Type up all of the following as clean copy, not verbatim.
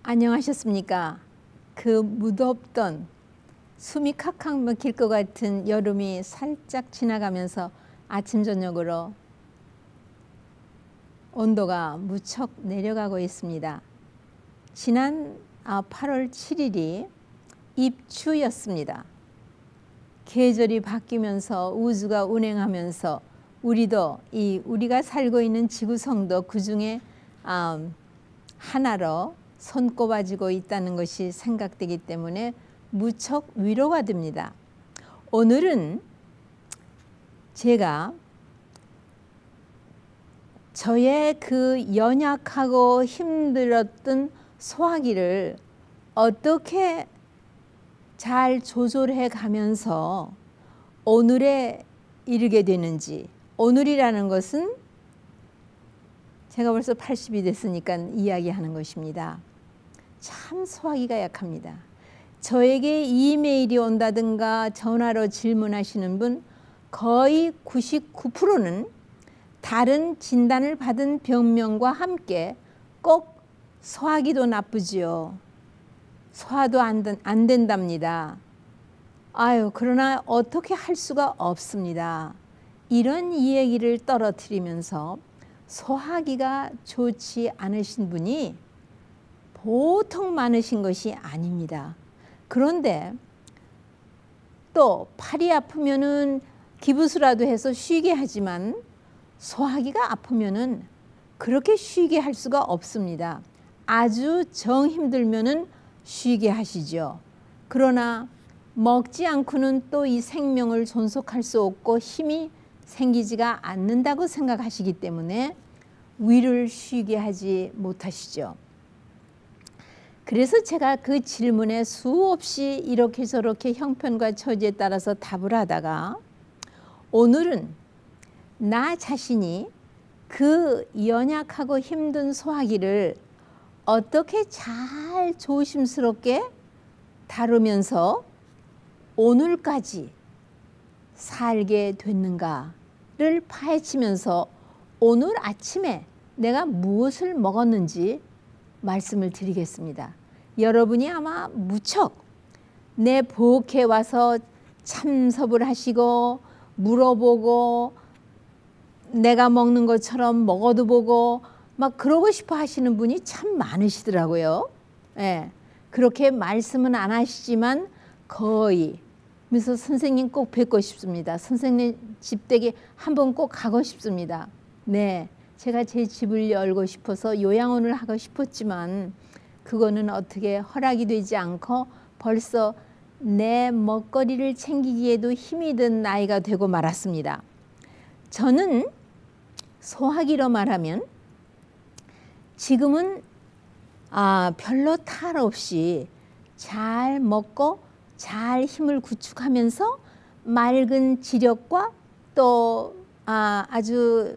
안녕하셨습니까? 그 무덥던 숨이 칵칵 막힐 것 같은 여름이 살짝 지나가면서 아침 저녁으로 온도가 무척 내려가고 있습니다. 지난 8월 7일이 입추였습니다. 계절이 바뀌면서 우주가 운행하면서 우리가 살고 있는 지구성도 그 중에 하나로 손꼽아지고 있다는 것이 생각되기 때문에 무척 위로가 됩니다. 오늘은 제가 저의 그 연약하고 힘들었던 소화기를 어떻게 잘 조절해 가면서 오늘에 이르게 되는지, 오늘이라는 것은 제가 벌써 80이 됐으니까 이야기하는 것입니다. 참 소화기가 약합니다. 저에게 이메일이 온다든가 전화로 질문하시는 분 거의 99%는 다른 진단을 받은 병명과 함께 꼭 소화기도 나쁘지요. 소화도 안 된답니다. 그러나 어떻게 할 수가 없습니다. 이런 이야기를 떨어뜨리면서 소화기가 좋지 않으신 분이 보통 많으신 것이 아닙니다. 그런데 또 팔이 아프면은 기부스라도 해서 쉬게 하지만 소화기가 아프면은 그렇게 쉬게 할 수가 없습니다. 아주 정 힘들면은 쉬게 하시죠. 그러나 먹지 않고는 또 이 생명을 존속할 수 없고 힘이 생기지가 않는다고 생각하시기 때문에 위를 쉬게 하지 못하시죠. 그래서 제가 그 질문에 수없이 이렇게 저렇게 형편과 처지에 따라서 답을 하다가 오늘은 나 자신이 그 연약하고 힘든 소화기를 어떻게 잘 조심스럽게 다루면서 오늘까지 살게 됐는가를 파헤치면서 오늘 아침에 내가 무엇을 먹었는지 말씀을 드리겠습니다. 여러분이 아마 무척 내 보호에 와서 참석을 하시고 물어보고 내가 먹는 것처럼 먹어도 보고 막 그러고 싶어 하시는 분이 참 많으시더라고요. 그렇게 말씀은 안 하시지만 거의 그래서 선생님 꼭 뵙고 싶습니다. 선생님 집 댁에 한번 꼭 가고 싶습니다. 제가 제 집을 열고 싶어서 요양원을 하고 싶었지만 그거는 어떻게 허락이 되지 않고 벌써 내 먹거리를 챙기기에도 힘이 든 나이가 되고 말았습니다. 저는 소화기로 말하면 지금은 별로 탈 없이 잘 먹고 잘 힘을 구축하면서 맑은 지력과 또 아주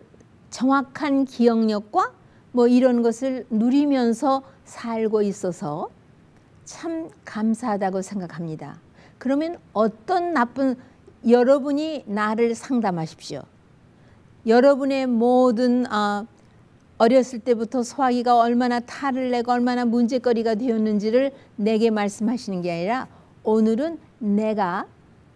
정확한 기억력과 뭐 이런 것을 누리면서 살고 있어서 참 감사하다고 생각합니다. 그러면 어떤 여러분이 나를 상담하십시오. 여러분의 모든 어렸을 때부터 소화기가 얼마나 탈을 내고 얼마나 문제거리가 되었는지를 내게 말씀하시는 게 아니라 오늘은 내가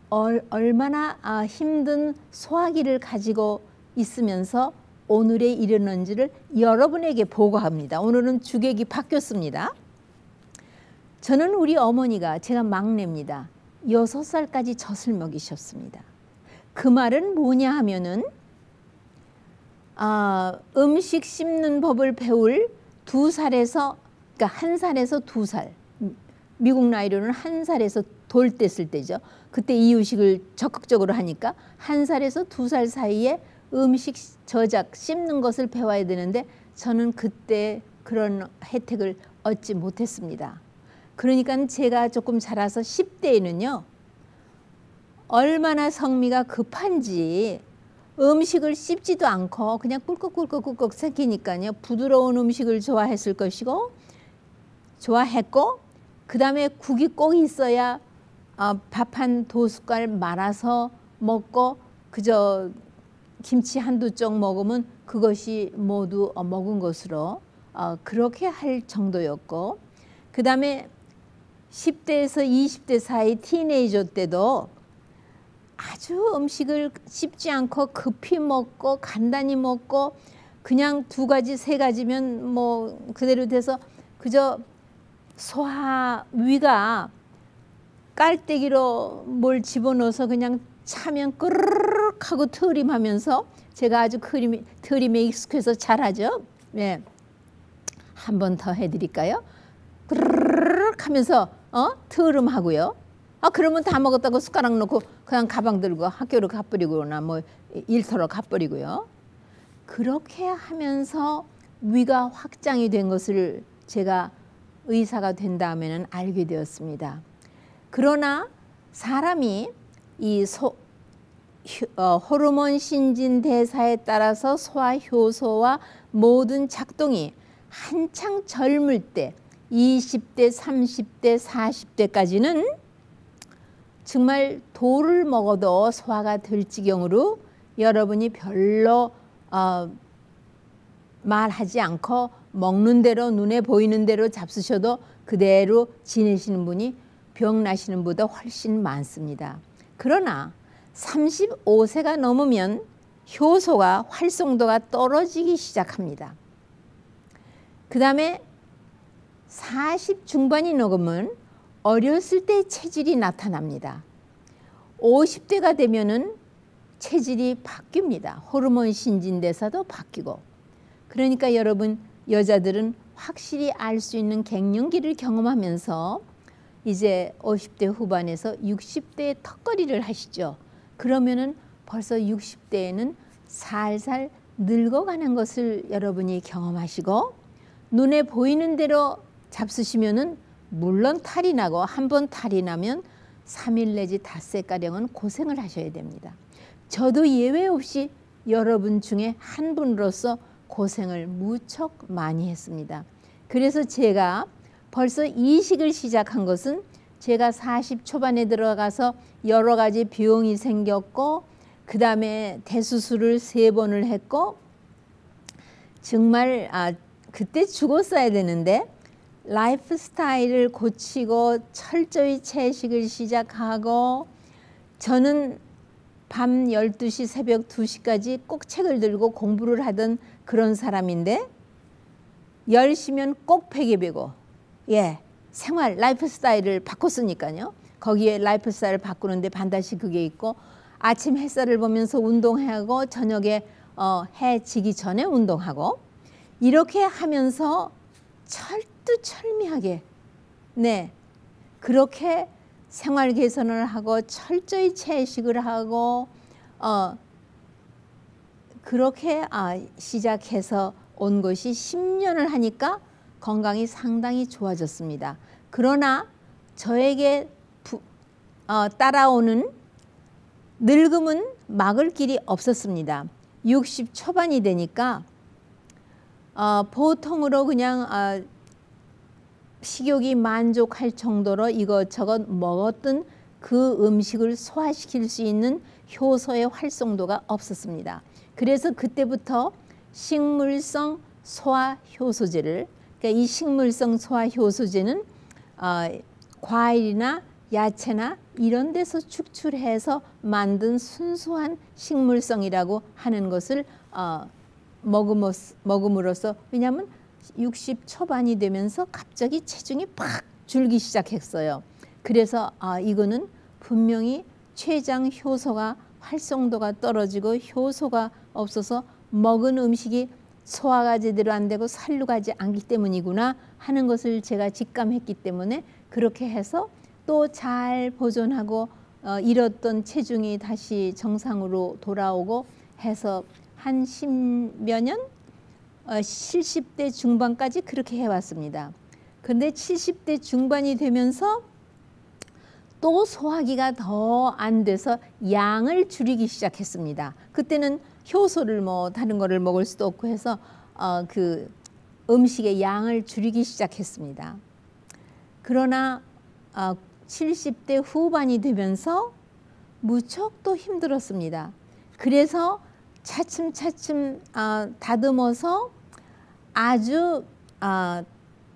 얼마나 힘든 소화기를 가지고 있으면서 오늘에 이르는지를 여러분에게 보고합니다. 오늘은 주객이 바뀌었습니다. 저는 우리 어머니가 제가 막내입니다. 6살까지 젖을 먹이셨습니다. 그 말은 뭐냐 하면은 음식 씹는 법을 배울 2살에서 그러니까 1살에서 2살 미국 나이로는 1살에서 돌 뗐을 때죠. 그때 이유식을 적극적으로 하니까 1살에서 2살 사이에 음식 저작 씹는 것을 배워야 되는데 저는 그때 그런 혜택을 얻지 못했습니다. 그러니까 제가 조금 자라서 10대에는요 얼마나 성미가 급한지 음식을 씹지도 않고 그냥 꿀꺽꿀꺽꿀꺽 새기니까요 부드러운 음식을 좋아했고 그 다음에 국이 꼭 있어야 밥 한 2숟갈 말아서 먹고 그저 김치 한두 쪽 먹으면 그것이 모두 먹은 것으로 그렇게 할 정도였고 그 다음에 10대에서 20대 사이 티네이저 때도 아주 음식을 씹지 않고 급히 먹고 간단히 먹고 그냥 2가지 3가지면 뭐 그대로 돼서 그저 소화 위가 깔때기로 뭘 집어넣어서 그냥 차면 끄르륵 하고 트림하면서 제가 아주 트림에 익숙해서 잘하죠. 네. 한 번 더 해드릴까요? 끄르륵 하면서 트림하고요. 그러면 다 먹었다고 숟가락 놓고 그냥 가방 들고 학교로 가버리거나 뭐 일터로 가버리고요. 그렇게 하면서 위가 확장이 된 것을 제가 의사가 된 다음에는 알게 되었습니다. 그러나 사람이 이 호르몬 신진대사에 따라서 소화 효소와 모든 작동이 한창 젊을 때 20대, 30대, 40대까지는 정말 돌을 먹어도 소화가 될 지경으로 여러분이 별로 말하지 않고 먹는 대로 눈에 보이는 대로 잡수셔도 그대로 지내시는 분이 병 나시는 분보다 훨씬 많습니다. 그러나 35세가 넘으면 효소가 활성도가 떨어지기 시작합니다. 그 다음에 40 중반이 넘으면 어렸을 때 체질이 나타납니다. 50대가 되면은 체질이 바뀝니다. 호르몬 신진대사도 바뀌고. 그러니까 여러분 여자들은 확실히 알 수 있는 갱년기를 경험하면서 이제 50대 후반에서 60대에 턱걸이를 하시죠. 그러면은 벌써 60대에는 살살 늙어가는 것을 여러분이 경험하시고 눈에 보이는 대로 잡수시면은 물론 탈이 나고 한 번 탈이 나면 3일 내지 닷새가량은 고생을 하셔야 됩니다. 저도 예외 없이 여러분 중에 한 분으로서 고생을 무척 많이 했습니다. 그래서 제가 벌써 이식을 시작한 것은 제가 40 초반에 들어가서 여러 가지 병이 생겼고 그 다음에 대수술을 3번을 했고 정말 그때 죽었어야 되는데 라이프 스타일을 고치고 철저히 채식을 시작하고 저는 밤 12시 새벽 2시까지 꼭 책을 들고 공부를 하던 그런 사람인데 10시면 꼭 베개 베고 생활 라이프 스타일을 바꿨으니까요. 거기에 라이프 스타일을 바꾸는데 반드시 그게 있고 아침 햇살을 보면서 운동하고 저녁에 해 지기 전에 운동하고 이렇게 하면서 철두철미하게 그렇게 생활 개선을 하고 철저히 채식을 하고 그렇게 시작해서 온 것이 10년을 하니까 건강이 상당히 좋아졌습니다. 그러나 저에게 따라오는 늙음은 막을 길이 없었습니다. 60 초반이 되니까 보통으로 그냥 식욕이 만족할 정도로 이것저것 먹었던 그 음식을 소화시킬 수 있는 효소의 활성도가 없었습니다. 그래서 그때부터 식물성 소화효소제를 그러니까 이 식물성 소화효소제는 과일이나 야채나 이런 데서 축출해서 만든 순수한 식물성이라고 하는 것을 먹음으로써 왜냐하면 60 초반이 되면서 갑자기 체중이 팍 줄기 시작했어요. 그래서 이거는 분명히 췌장 효소가 활성도가 떨어지고 효소가 없어서 먹은 음식이 소화가 제대로 안 되고 살루가지 않기 때문이구나 하는 것을 제가 직감했기 때문에 그렇게 해서 또 잘 보존하고 잃었던 체중이 다시 정상으로 돌아오고 해서 한 10몇 년 70대 중반까지 그렇게 해왔습니다. 그런데 70대 중반이 되면서 또 소화기가 더 안 돼서 양을 줄이기 시작했습니다. 그때는 효소를 뭐 다른 거를 먹을 수도 없고 해서 그 음식의 양을 줄이기 시작했습니다. 그러나 70대 후반이 되면서 무척 또 힘들었습니다. 그래서 차츰차츰 다듬어서 아주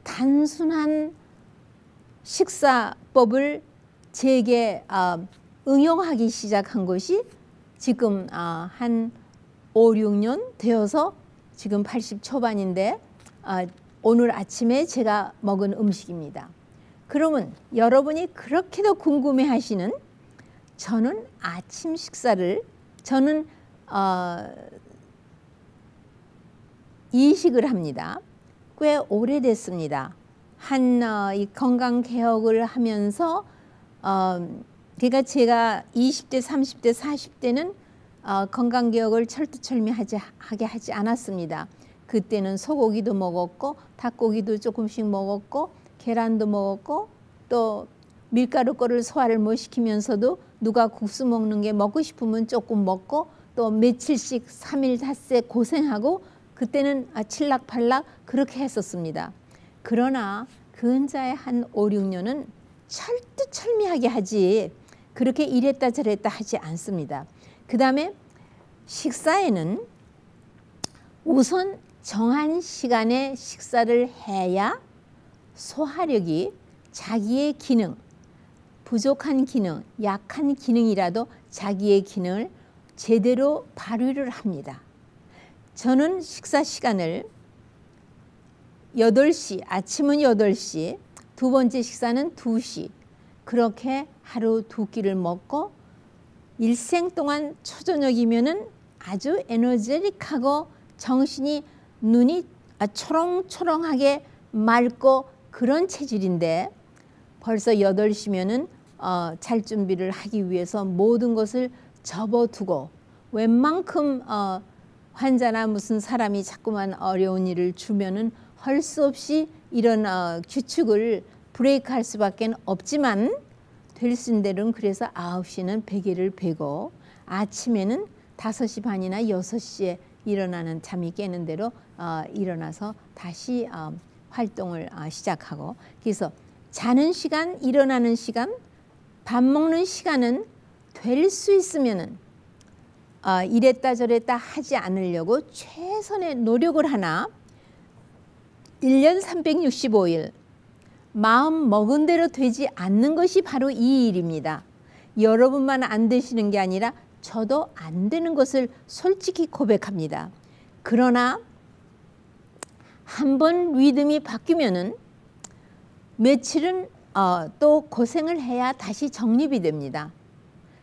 단순한 식사법을 제게 응용하기 시작한 것이 지금 한 5, 6년 되어서 지금 80 초반인데 오늘 아침에 제가 먹은 음식입니다. 그러면 여러분이 그렇게도 궁금해 하시는, 저는 아침 식사를 저는 이식을 합니다. 꽤 오래됐습니다. 이 건강 개혁을 하면서 그러니까 제가 20대, 30대, 40대는 건강 개혁을 철두철미하게 하지 않았습니다. 그때는 소고기도 먹었고 닭고기도 조금씩 먹었고 계란도 먹었고 또 밀가루 거를 소화를 못 시키면서도 누가 국수 먹는 게 먹고 싶으면 조금 먹고 또 며칠씩 3일 닷새 고생하고 그때는 칠락팔락 그렇게 했었습니다. 그러나 근자의 한 5, 6년은 철두철미하게 하지 그렇게 이랬다 저랬다 하지 않습니다. 그 다음에 식사에는 우선 정한 시간에 식사를 해야 소화력이 자기의 기능, 부족한 기능, 약한 기능이라도 자기의 기능을 제대로 발휘를 합니다. 저는 식사 시간을 8시, 아침은 8시, 두 번째 식사는 2시, 그렇게 하루 2끼를 먹고 일생 동안 초저녁이면은 아주 에너제틱하고 정신이 눈이 초롱초롱하게 맑고 그런 체질인데 벌써 8시면은 잘 준비를 하기 위해서 모든 것을 접어두고 웬만큼 환자나 무슨 사람이 자꾸만 어려운 일을 주면은 할 수 없이 이런 규칙을 브레이크할 수밖에 없지만 될 수 있는 대로는 그래서 9시는 베개를 베고 아침에는 5시 반이나 6시에 일어나는 잠이 깨는 대로 일어나서 다시 활동을 시작하고 그래서 자는 시간, 일어나는 시간, 밥 먹는 시간은 될 수 있으면은 이랬다 저랬다 하지 않으려고 최선의 노력을 하나 1년 365일 마음 먹은 대로 되지 않는 것이 바로 이 일입니다. 여러분만 안 되시는 게 아니라 저도 안 되는 것을 솔직히 고백합니다. 그러나 한번 리듬이 바뀌면은 며칠은 또 고생을 해야 다시 정립이 됩니다.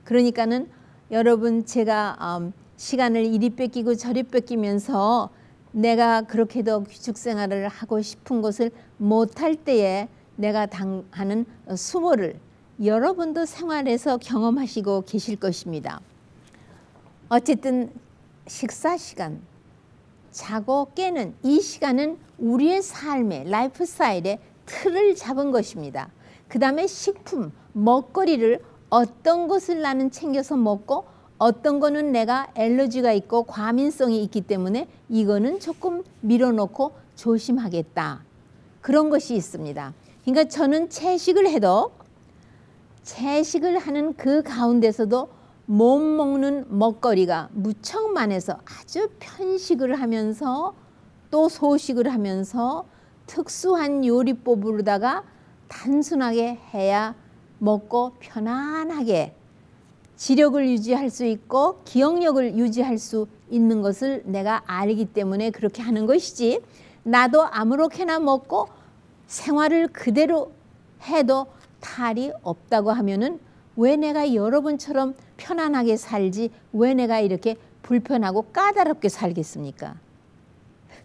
그러니까는 여러분 제가 시간을 이리 뺏기고 저리 뺏기면서 내가 그렇게도 규칙 생활을 하고 싶은 것을 못할 때에 내가 당하는 수모를 여러분도 생활에서 경험하시고 계실 것입니다. 어쨌든 식사 시간, 자고 깨는 이 시간은 우리의 삶의 라이프 스타일의 틀을 잡은 것입니다. 그 다음에 식품, 먹거리를 어떤 것을 나는 챙겨서 먹고 어떤 거는 내가 알러지가 있고 과민성이 있기 때문에 이거는 조금 밀어놓고 조심하겠다. 그런 것이 있습니다. 그러니까 저는 채식을 해도 채식을 하는 그 가운데서도 못 먹는 먹거리가 무척 많아서 아주 편식을 하면서 또 소식을 하면서 특수한 요리법으로다가 단순하게 해야 먹고 편안하게 지력을 유지할 수 있고 기억력을 유지할 수 있는 것을 내가 알기 때문에 그렇게 하는 것이지 나도 아무렇게나 먹고 생활을 그대로 해도 탈이 없다고 하면은 왜 내가 여러분처럼 편안하게 살지 왜 내가 이렇게 불편하고 까다롭게 살겠습니까?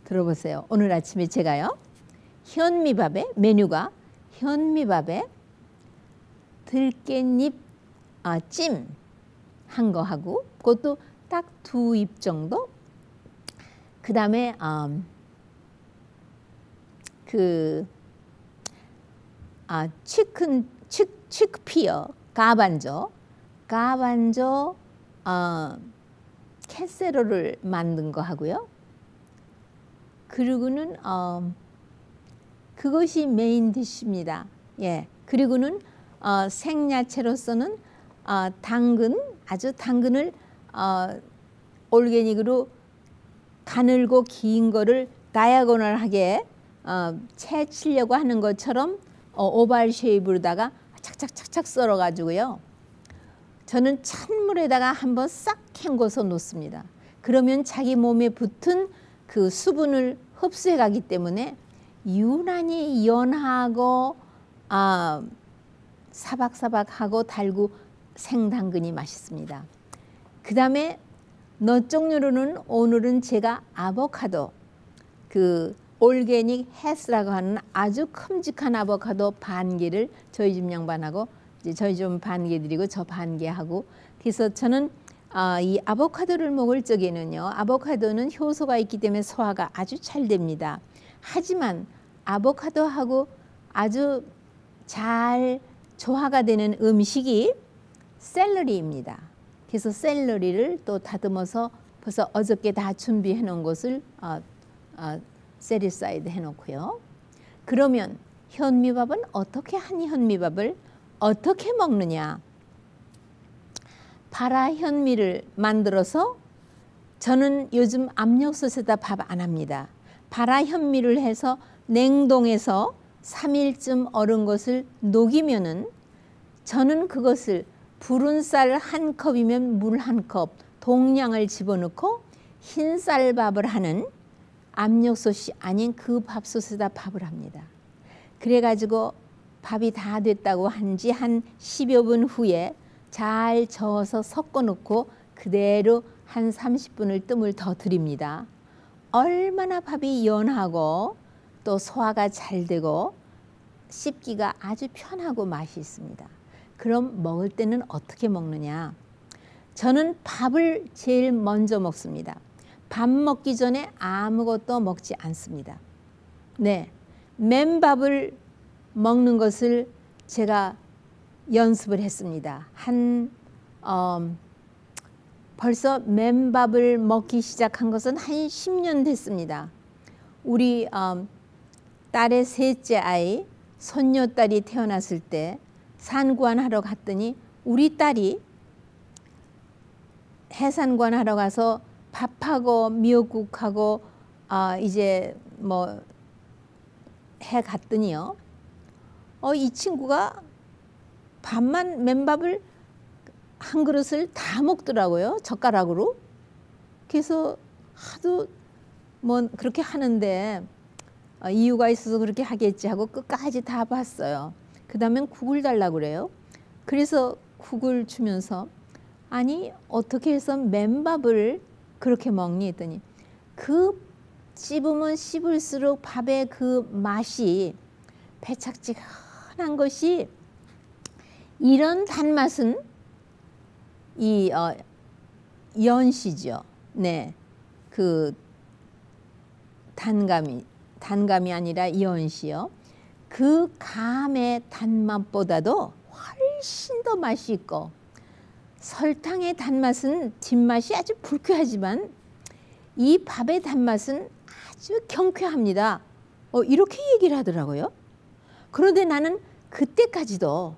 들어보세요. 오늘 아침에 제가요 현미밥에 메뉴가 현미밥에 들깻잎 찜 한 거 하고 그것도 딱 2입 정도 그 다음에 치크피어 가반조 캐세롤을 만든 거 하고요. 그리고는 그것이 메인 디쉬입니다. 예. 그리고는 생야채로서는 당근을 올게닉으로 가늘고 긴 거를 다이아고널하게 채치려고 하는 것처럼 오발 쉐입으로다가 착착착착 썰어 가지고요. 저는 찬물에다가 한번 싹 헹궈서 놓습니다. 그러면 자기 몸에 붙은 그 수분을 흡수해 가기 때문에 유난히 연하고 사박사박하고 달고 생당근이 맛있습니다. 그 다음에 넛 종류로는 오늘은 제가 아보카도, 그 올게닉 헤스라고 하는 아주 큼직한 아보카도 반 개를 저희 집 양반하고 이제 저희 좀 반 개 드리고 저 반 개 하고, 그래서 저는 이 아보카도를 먹을 적에는요, 아보카도는 효소가 있기 때문에 소화가 아주 잘 됩니다. 하지만 아보카도하고 아주 잘 조화가 되는 음식이 샐러리입니다. 그래서 샐러리를 또 다듬어서 벌써 어저께 다 준비해 놓은 것을 세리사이드 해 놓고요. 그러면 현미밥은 어떻게 하니? 현미밥을 어떻게 먹느냐? 발화 현미를 만들어서, 저는 요즘 압력솥에다 밥 안 합니다. 발화 현미를 해서 냉동해서 3일쯤 얼은 것을 녹이면은, 저는 그것을 부른 쌀 한 컵이면 물 한 컵 동량을 집어넣고 흰쌀밥을 하는 압력솥이 아닌 그 밥솥에다 밥을 합니다. 그래가지고 밥이 다 됐다고 한지 한 10여 분 후에 잘 저어서 섞어 놓고 그대로 한 30분을 뜸을 더 들입니다. 얼마나 밥이 연하고 또 소화가 잘 되고 씹기가 아주 편하고 맛이 있습니다. 그럼 먹을 때는 어떻게 먹느냐? 저는 밥을 제일 먼저 먹습니다. 밥 먹기 전에 아무것도 먹지 않습니다. 네, 맨밥을 먹는 것을 제가 연습을 했습니다. 벌써 맨밥을 먹기 시작한 것은 한 10년 됐습니다. 우리 딸의 셋째 아이, 손녀딸이 태어났을 때 산관하러 갔더니 우리 딸이 해산관하러 가서 밥하고 미역국하고 이제 뭐 해 갔더니요, 이 친구가 밥만, 맨밥을 한 그릇을 다 먹더라고요, 젓가락으로. 그래서 하도 뭐 그렇게 하는데 이유가 있어서 그렇게 하겠지 하고 끝까지 다 봤어요. 그 다음엔 국을 달라고 그래요. 그래서 국을 주면서, 아니 어떻게 해서 맨밥을 그렇게 먹니 했더니, 그 씹으면 씹을수록 밥의 그 맛이 배착지근한 것이, 이런 단맛은 이 연시죠. 네, 그 단감이 아니라 연시요. 그 감의 단맛보다도 훨씬 더 맛이 있고, 설탕의 단맛은 뒷맛이 아주 불쾌하지만 이 밥의 단맛은 아주 경쾌합니다. 이렇게 얘기를 하더라고요. 그런데 나는 그때까지도,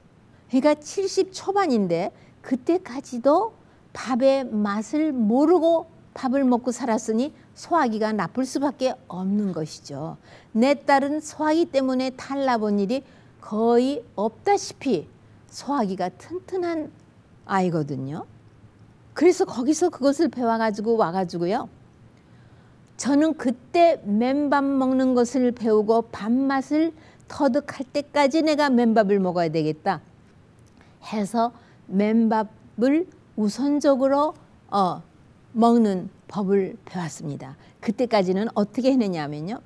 그러니까 70 초반인데 그때까지도 밥의 맛을 모르고 밥을 먹고 살았으니 소화기가 나쁠 수밖에 없는 것이죠. 내 딸은 소화기 때문에 탈나본 일이 거의 없다시피 소화기가 튼튼한 아이거든요. 그래서 거기서 그것을 배워가지고 와가지고요, 저는 그때 맨밥 먹는 것을 배우고 밥맛을 터득할 때까지 내가 맨밥을 먹어야 되겠다 해서 맨밥을 우선적으로 먹는 법을 배웠습니다. 그때까지는 어떻게 했느냐 하면요,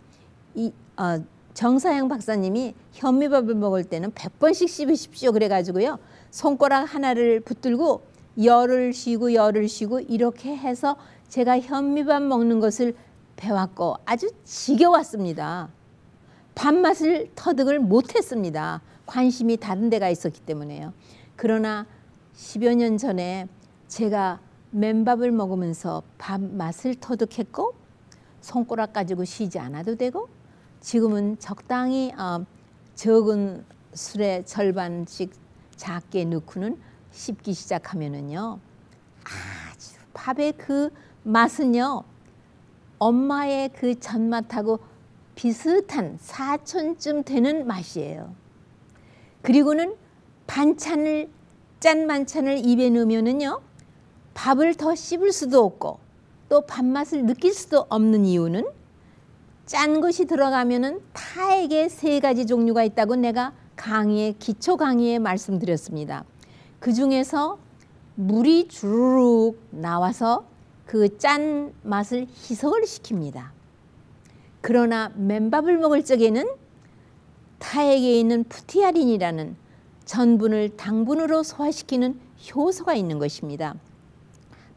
정사영 박사님이 현미밥을 먹을 때는 100번씩 씹으십시오 그래가지고요, 손가락 하나를 붙들고 열을 쉬고 열을 쉬고 이렇게 해서 제가 현미밥 먹는 것을 배웠고 아주 지겨웠습니다. 밥맛을 터득을 못했습니다. 관심이 다른 데가 있었기 때문에요. 그러나 10여 년 전에 제가 맨밥을 먹으면서 밥맛을 터득했고, 손가락 가지고 쉬지 않아도 되고, 지금은 적당히 적은 술의 절반씩 작게 넣고는 씹기 시작하면은요, 아주 밥의 그 맛은요, 엄마의 그 전맛하고 비슷한 사촌쯤 되는 맛이에요. 그리고는 반찬을 짠 반찬을 입에 넣으면은요 밥을 더 씹을 수도 없고 또 밥맛을 느낄 수도 없는 이유는 짠 것이 들어가면은 타액의 3가지 종류가 있다고 내가 기초 강의에 말씀드렸습니다. 그 중에서 물이 주르륵 나와서 그 짠 맛을 희석을 시킵니다. 그러나 맨밥을 먹을 적에는 타액에 있는 푸티아린이라는 전분을 당분으로 소화시키는 효소가 있는 것입니다.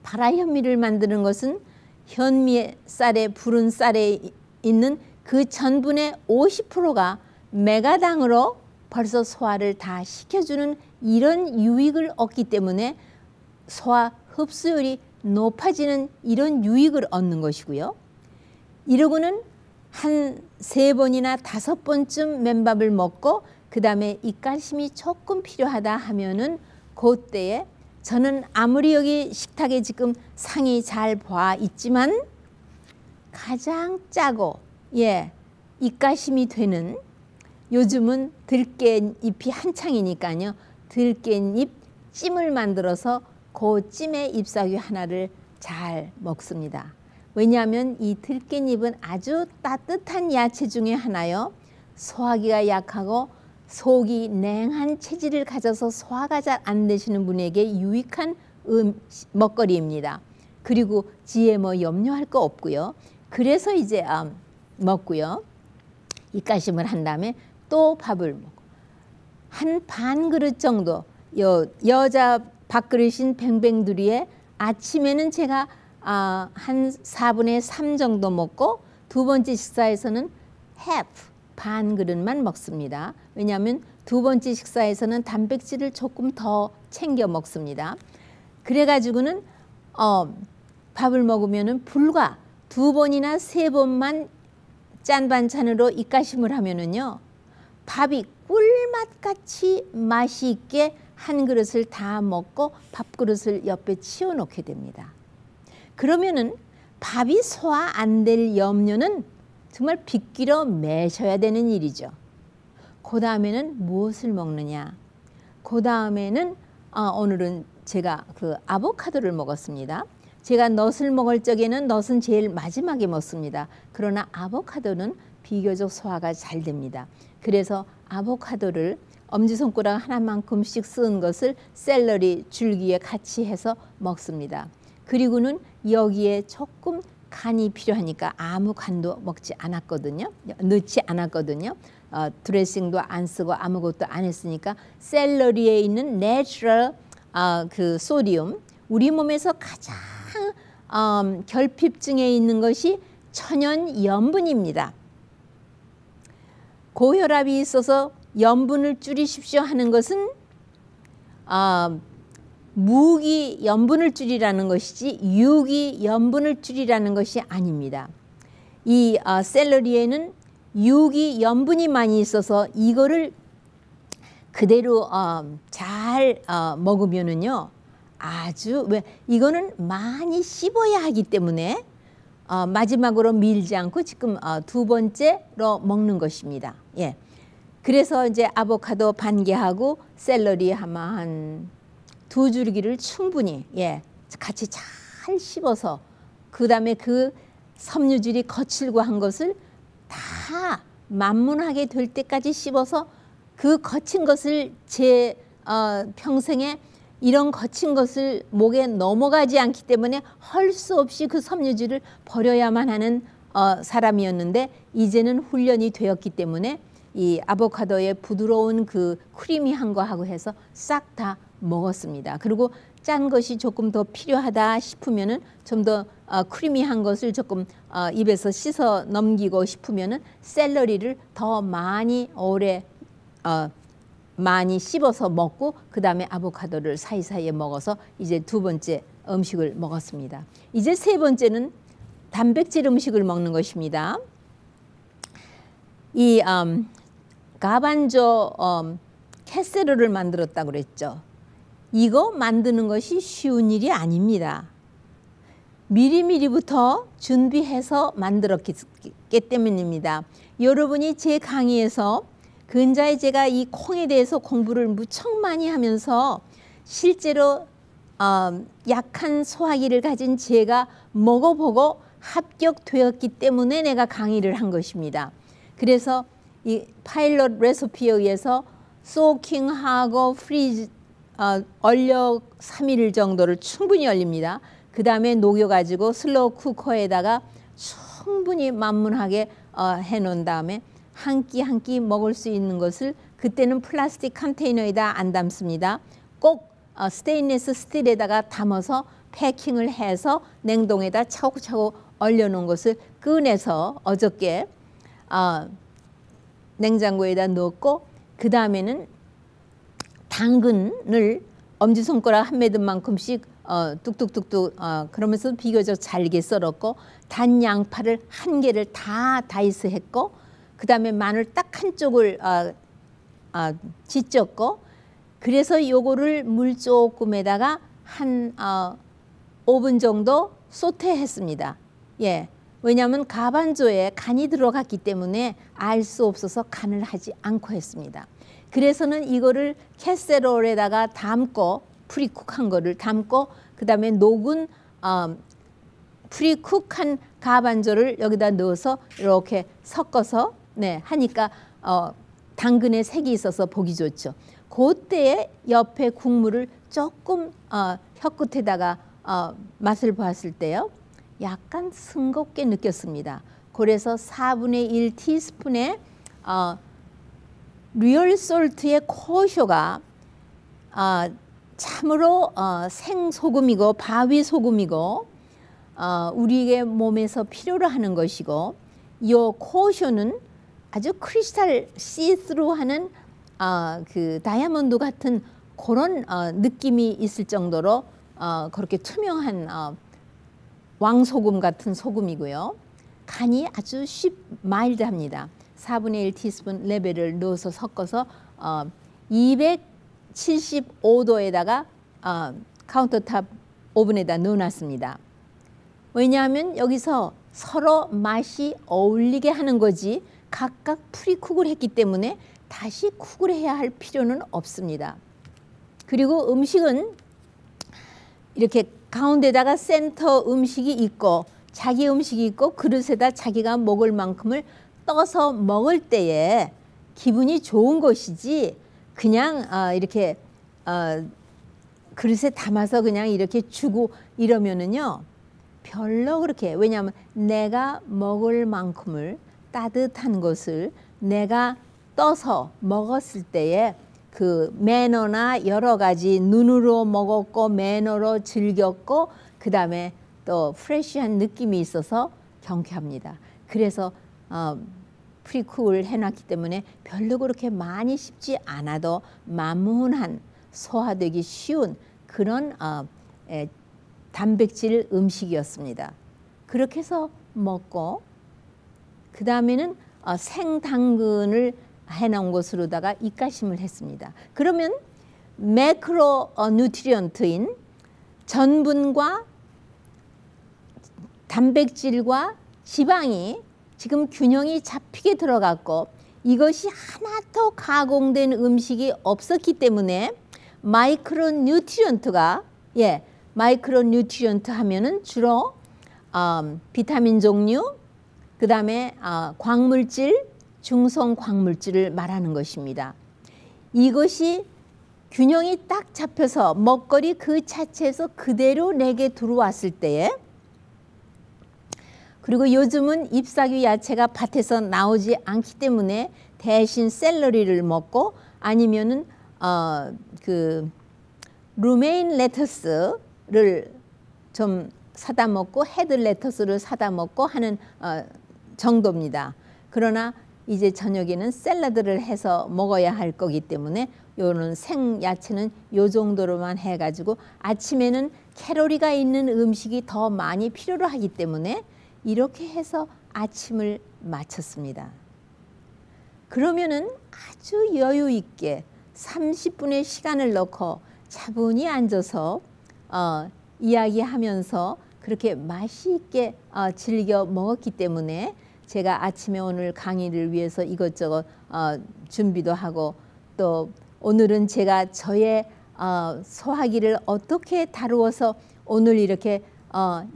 발화현미를 만드는 것은 현미쌀에 부른 쌀에 있는 그 전분의 50%가 메가당으로 벌써 소화를 다 시켜주는 이런 유익을 얻기 때문에 소화 흡수율이 높아지는 이런 유익을 얻는 것이고요. 이러고는 한 3번이나 5번쯤 맨밥을 먹고 그 다음에 입가심이 조금 필요하다 하면은 그때에 저는 아무리 여기 식탁에 지금 상이 잘 봐 있지만 가장 짜고 입가심이 되는 요즘은 들깻잎이 한창이니까요. 들깻잎 찜을 만들어서 그 찜에 잎사귀 하나를 잘 먹습니다. 왜냐하면 이 들깻잎은 아주 따뜻한 야채 중에 하나요. 소화기가 약하고 속이 냉한 체질을 가져서 소화가 잘 안 되시는 분에게 유익한 먹거리입니다. 그리고 지에 뭐 염려할 거 없고요. 그래서 이제 먹고요. 입가심을 한 다음에 또 밥을 먹고 한 반 그릇 정도 여자 밥그릇인 뱅뱅두리에 아침에는 제가 한 4분의 3 정도 먹고 2번째 식사에서는 반 그릇만 먹습니다. 왜냐하면 2번째 식사에서는 단백질을 조금 더 챙겨 먹습니다. 그래가지고는 밥을 먹으면은 불과 2번이나 3번만 짠 반찬으로 입가심을 하면은요 밥이 꿀맛같이 맛이 있게 한 그릇을 다 먹고 밥그릇을 옆에 치워 놓게 됩니다. 그러면은 밥이 소화 안 될 염려는 정말 빗길어 매셔야 되는 일이죠. 그 다음에는 무엇을 먹느냐. 그 다음에는 오늘은 제가 그 아보카도를 먹었습니다. 제가 넛을 먹을 적에는 넛은 제일 마지막에 먹습니다. 그러나 아보카도는 비교적 소화가 잘 됩니다. 그래서 아보카도를 엄지손가락 하나만큼씩 쓴 것을 샐러리 줄기에 같이 해서 먹습니다. 그리고는 여기에 조금 간이 필요하니까 아무 간도 넣지 않았거든요. 드레싱도 안 쓰고 아무것도 안 했으니까 샐러리에 있는 내추럴 그 소디움, 우리 몸에서 가장 결핍증에 있는 것이 천연 염분입니다. 고혈압이 있어서 염분을 줄이십시오 하는 것은 무기 염분을 줄이라는 것이지 유기 염분을 줄이라는 것이 아닙니다. 이 샐러리에는 유기 염분이 많이 있어서 이거를 그대로 잘 먹으면은요 아주 이거는 많이 씹어야 하기 때문에 마지막으로 밀지 않고 지금 2번째로 먹는 것입니다. 그래서 이제 아보카도 반 개하고 샐러리 아마 한 2줄기를 충분히 같이 잘 씹어서 그 다음에 그 섬유질이 거칠고 한 것을 다 만문하게 될 때까지 씹어서 그 거친 것을 제 평생에 이런 거친 것을 목에 넘어가지 않기 때문에 할 수 없이 그 섬유질을 버려야만 하는 사람이었는데 이제는 훈련이 되었기 때문에 이 아보카도의 부드러운 그 크리미한 거하고 해서 싹 다 먹었습니다. 그리고 짠 것이 조금 더 필요하다 싶으면은 좀 더 크리미한 것을 조금 입에서 씻어 넘기고 싶으면은 샐러리를 더 많이 오래 많이 씹어서 먹고 그 다음에 아보카도를 사이사이에 먹어서 이제 2번째 음식을 먹었습니다. 이제 3번째는 단백질 음식을 먹는 것입니다. 이 가반조 캐세롤을 만들었다고 그랬죠. 이거 만드는 것이 쉬운 일이 아닙니다. 미리미리부터 준비해서 만들었기 때문입니다. 여러분이 제 강의에서 근자에 제가 이 콩에 대해서 공부를 무척 많이 하면서 실제로 약한 소화기를 가진 제가 먹어보고 합격되었기 때문에 내가 강의를 한 것입니다. 그래서 이 파일럿 레시피에 의해서 소킹하고 프리즈 얼려 3일 정도를 충분히 얼립니다. 그 다음에 녹여가지고 슬로우 쿠커에다가 충분히 만문하게 해놓은 다음에 한 끼 한 끼 먹을 수 있는 것을 그때는 플라스틱 컨테이너에다 안 담습니다. 꼭 스테인리스 스틸에다가 담아서 패킹을 해서 냉동에다 차곡차곡 얼려놓은 것을 꺼내서 어저께 냉장고에다 넣었고, 그 다음에는 당근을 엄지손가락 한 매듭만큼씩 뚝뚝뚝뚝 그러면서 비교적 잘게 썰었고, 단 양파를 한 개를 다 다이스했고, 그 다음에 마늘 딱 한쪽을 찢었고, 그래서 요거를 물 조금에다가 한 5분 정도 소테했습니다. 예, 왜냐하면 가반조에 간이 들어갔기 때문에 알 수 없어서 간을 하지 않고 했습니다. 그래서는 이거를 캐세롤에다가 담고, 프리쿡한 거를 담고, 그 다음에 녹은 프리쿡한 가반조를 여기다 넣어서 이렇게 섞어서 하니까 당근에 색이 있어서 보기 좋죠. 그때에 옆에 국물을 조금 혀끝에다가 맛을 봤을 때요, 약간 싱겁게 느꼈습니다. 그래서 4분의 1 티스푼의 리얼 솔트의 코쇼가 참으로 생소금이고 바위 소금이고 우리의 몸에서 필요로 하는 것이고, 이 코쇼는 아주 크리스탈 시스루하는 그 다이아몬드 같은 그런 느낌이 있을 정도로 그렇게 투명한 왕소금 같은 소금이고요. 간이 아주 마일드합니다. 4분의 1 티스푼 레벨을 넣어서 섞어서 275도에다가 카운터탑 오븐에다 넣어놨습니다. 왜냐하면 여기서 서로 맛이 어울리게 하는 거지 각각 프리쿡을 했기 때문에 다시 쿡을 해야 할 필요는 없습니다. 그리고 음식은 이렇게 가운데다가 센터 음식이 있고 자기 음식이 있고 그릇에다 자기가 먹을 만큼을 떠서 먹을 때에 기분이 좋은 것이지, 그냥 이렇게 그릇에 담아서 그냥 이렇게 주고 이러면은요 별로 그렇게, 왜냐하면 내가 먹을 만큼을 따뜻한 것을 내가 떠서 먹었을 때에 그 매너나 여러 가지 눈으로 먹었고 매너로 즐겼고 그 다음에 또 프레쉬한 느낌이 있어서 경쾌합니다. 그래서 프리쿡을 해놨기 때문에 별로 그렇게 많이 씹지 않아도 만문한 소화되기 쉬운 그런 단백질 음식이었습니다. 그렇게 해서 먹고, 그 다음에는 생당근을 해놓은 것으로다가 입가심을 했습니다. 그러면 매크로 뉴트리언트인 전분과 단백질과 지방이 지금 균형이 잡히게 들어갔고, 이것이 하나 더 가공된 음식이 없었기 때문에 마이크로 뉴트리언트가, 마이크로 뉴트리언트 하면은 주로 비타민 종류, 그 다음에 광물질, 중성 광물질을 말하는 것입니다. 이것이 균형이 딱 잡혀서 먹거리 그 자체에서 그대로 내게 들어왔을 때에, 그리고 요즘은 잎사귀 야채가 밭에서 나오지 않기 때문에 대신 샐러리를 먹고 아니면은 그 루메인 레터스를 좀 사다 먹고 헤드 레터스를 사다 먹고 하는 정도입니다. 그러나 이제 저녁에는 샐러드를 해서 먹어야 할 거기 때문에 요런 생야채는 요 정도로만 해가지고, 아침에는 칼로리가 있는 음식이 더 많이 필요로 하기 때문에 이렇게 해서 아침을 마쳤습니다. 그러면은 아주 여유 있게 30분의 시간을 넣고 차분히 앉아서 이야기하면서 그렇게 맛이 있게 즐겨 먹었기 때문에 제가 아침에 오늘 강의를 위해서 이것저것 준비도 하고 또 오늘은 제가 저의 소화기를 어떻게 다루어서 오늘 이렇게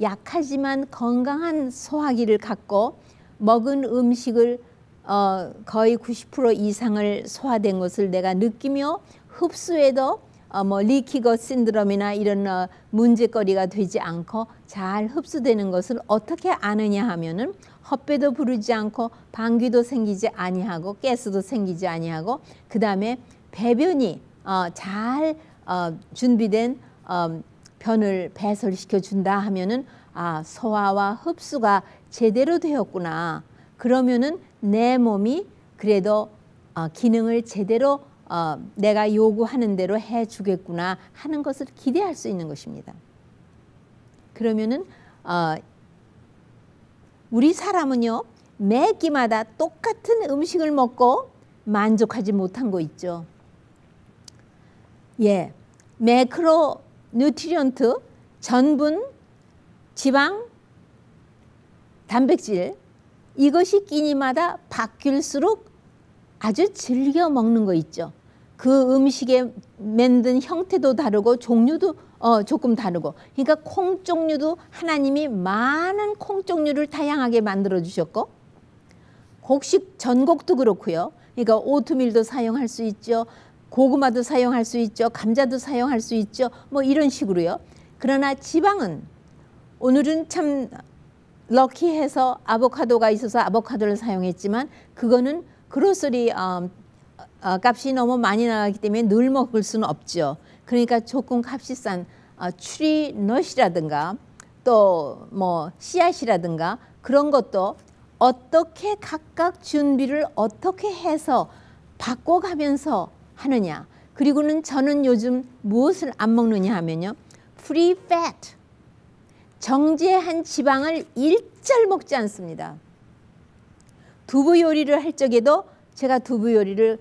약하지만 건강한 소화기를 갖고 먹은 음식을 거의 90% 이상을 소화된 것을 내가 느끼며 흡수에도 리키거 신드롬이나 이런 문제거리가 되지 않고 잘 흡수되는 것을 어떻게 아느냐 하면은 헛배도 부르지 않고 방귀도 생기지 아니하고 가스도 생기지 아니하고 그 다음에 배변이 잘 준비된 변을 배설시켜 준다 하면은 소화와 흡수가 제대로 되었구나. 그러면은 내 몸이 그래도 기능을 제대로 내가 요구하는 대로 해주겠구나 하는 것을 기대할 수 있는 것입니다. 그러면은 우리 사람은요 매 끼마다 똑같은 음식을 먹고 만족하지 못한 거 있죠. 예, 매크로 뉴트리언트, 전분, 지방, 단백질 이것이 끼니마다 바뀔수록 아주 즐겨 먹는 거 있죠. 그 음식에 만든 형태도 다르고 종류도 조금 다르고 그러니까 콩 종류도 하나님이 많은 콩 종류를 다양하게 만들어 주셨고 곡식 전곡도 그렇고요. 그러니까 오트밀도 사용할 수 있죠. 고구마도 사용할 수 있죠. 감자도 사용할 수 있죠. 뭐 이런 식으로요. 그러나 지방은 오늘은 참 럭키해서 아보카도가 있어서 아보카도를 사용했지만 그거는 그로서리 값이 너무 많이 나가기 때문에 늘 먹을 수는 없죠. 그러니까 조금 값이 싼 추리넛이라든가 또 뭐 씨앗이라든가 그런 것도 어떻게 각각 준비를 어떻게 해서 바꿔가면서 하느냐. 그리고는 저는 요즘 무엇을 안 먹느냐 하면요. free fat, 정제한 지방을 일절 먹지 않습니다. 두부 요리를 할 적에도 제가 두부 요리를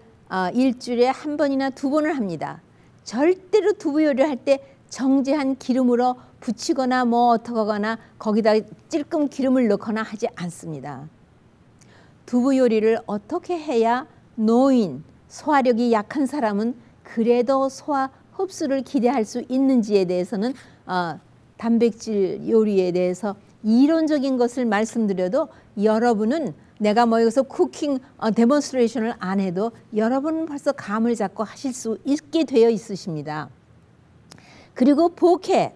일주일에 한 번이나 두 번을 합니다. 절대로 두부 요리를 할 때 정제한 기름으로 부치거나 뭐 어떡하거나 거기다 찔끔 기름을 넣거나 하지 않습니다. 두부 요리를 어떻게 해야 노인, 소화력이 약한 사람은 그래도 소화 흡수를 기대할 수 있는지에 대해서는 단백질 요리에 대해서 이론적인 것을 말씀드려도 여러분은 내가 뭐 여기서 쿠킹 데몬스트레이션을 안 해도 여러분은 벌써 감을 잡고 하실 수 있게 되어 있으십니다. 그리고 복해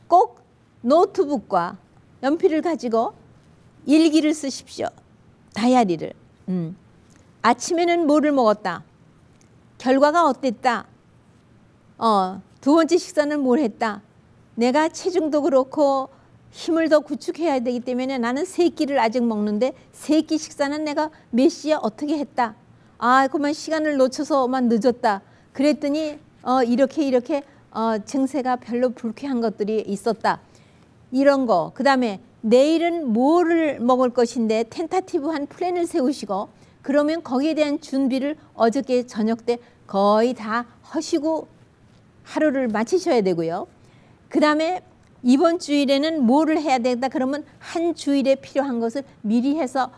꼭 노트북과 연필을 가지고 일기를 쓰십시오. 다이어리를. 아침에는 뭐를 먹었다. 결과가 어땠다. 두 번째 식사는 뭘 했다. 내가 체중도 그렇고 힘을 더 구축해야 되기 때문에 나는 세 끼를 아직 먹는데 세 끼 식사는 내가 몇 시에 어떻게 했다. 그만 시간을 놓쳐서만 늦었다. 그랬더니 이렇게 증세가 별로 불쾌한 것들이 있었다. 이런 거. 그 다음에 내일은 뭐를 먹을 것인데 텐타티브한 플랜을 세우시고 그러면 거기에 대한 준비를 어저께 저녁 때 거의 다 하시고 하루를 마치셔야 되고요. 그 다음에 이번 주일에는 뭐를 해야 되겠다 그러면 한 주일에 필요한 것을 미리 해서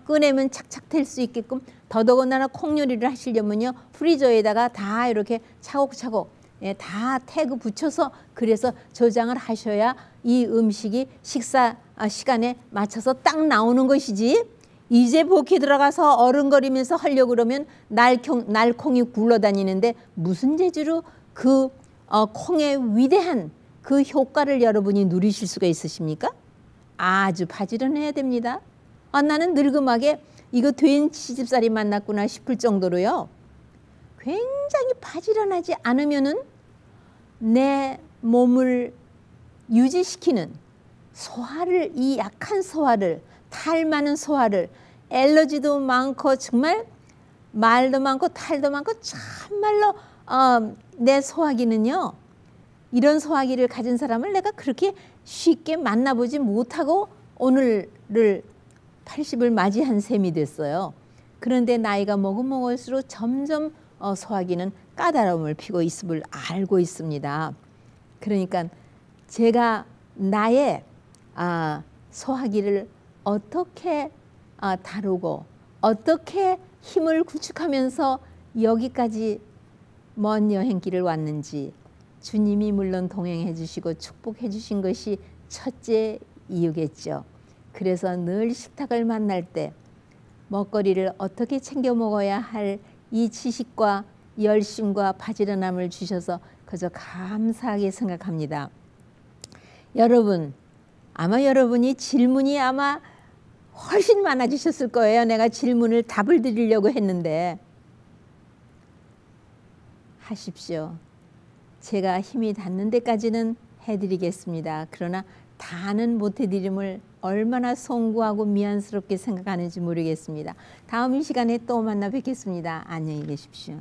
꺼내면 착착 될 수 있게끔 더더군다나 콩 요리를 하시려면요 프리저에다가 다 이렇게 차곡차곡 다 태그 붙여서 그래서 저장을 하셔야 이 음식이 식사 시간에 맞춰서 딱 나오는 것이지 이제 복에 들어가서 어른거리면서 하려고 그러면 날콩이 굴러다니는데 무슨 재주로 그 콩의 위대한 그 효과를 여러분이 누리실 수가 있으십니까? 아주 바지런해야 됩니다. 나는 늙음하게 이거 된 시집살이 만났구나 싶을 정도로요. 굉장히 바지런하지 않으면은 내 몸을 유지시키는 소화를 이 약한 소화를 탈 많은 소화를 알러지도 많고 정말 말도 많고 탈도 많고 참말로 내 소화기는요. 이런 소화기를 가진 사람을 내가 그렇게 쉽게 만나보지 못하고 오늘을 80을 맞이한 셈이 됐어요. 그런데 나이가 먹을수록 점점 소화기는 까다로움을 피고 있음을 알고 있습니다. 그러니까 제가 나의 소화기를 어떻게 다루고 어떻게 힘을 구축하면서 여기까지 먼 여행길을 왔는지 주님이 물론 동행해 주시고 축복해 주신 것이 첫째 이유겠죠. 그래서 늘 식탁을 만날 때 먹거리를 어떻게 챙겨 먹어야 할 이 지식과 열심과 바지런함을 주셔서 그저 감사하게 생각합니다. 여러분, 아마 여러분이 질문이 아마 훨씬 많아지셨을 거예요. 내가 질문을 답을 드리려고 했는데 하십시오. 제가 힘이 닿는 데까지는 해드리겠습니다. 그러나 다는 못해드림을 얼마나 송구하고 미안스럽게 생각하는지 모르겠습니다. 다음 이 시간에 또 만나 뵙겠습니다. 안녕히 계십시오.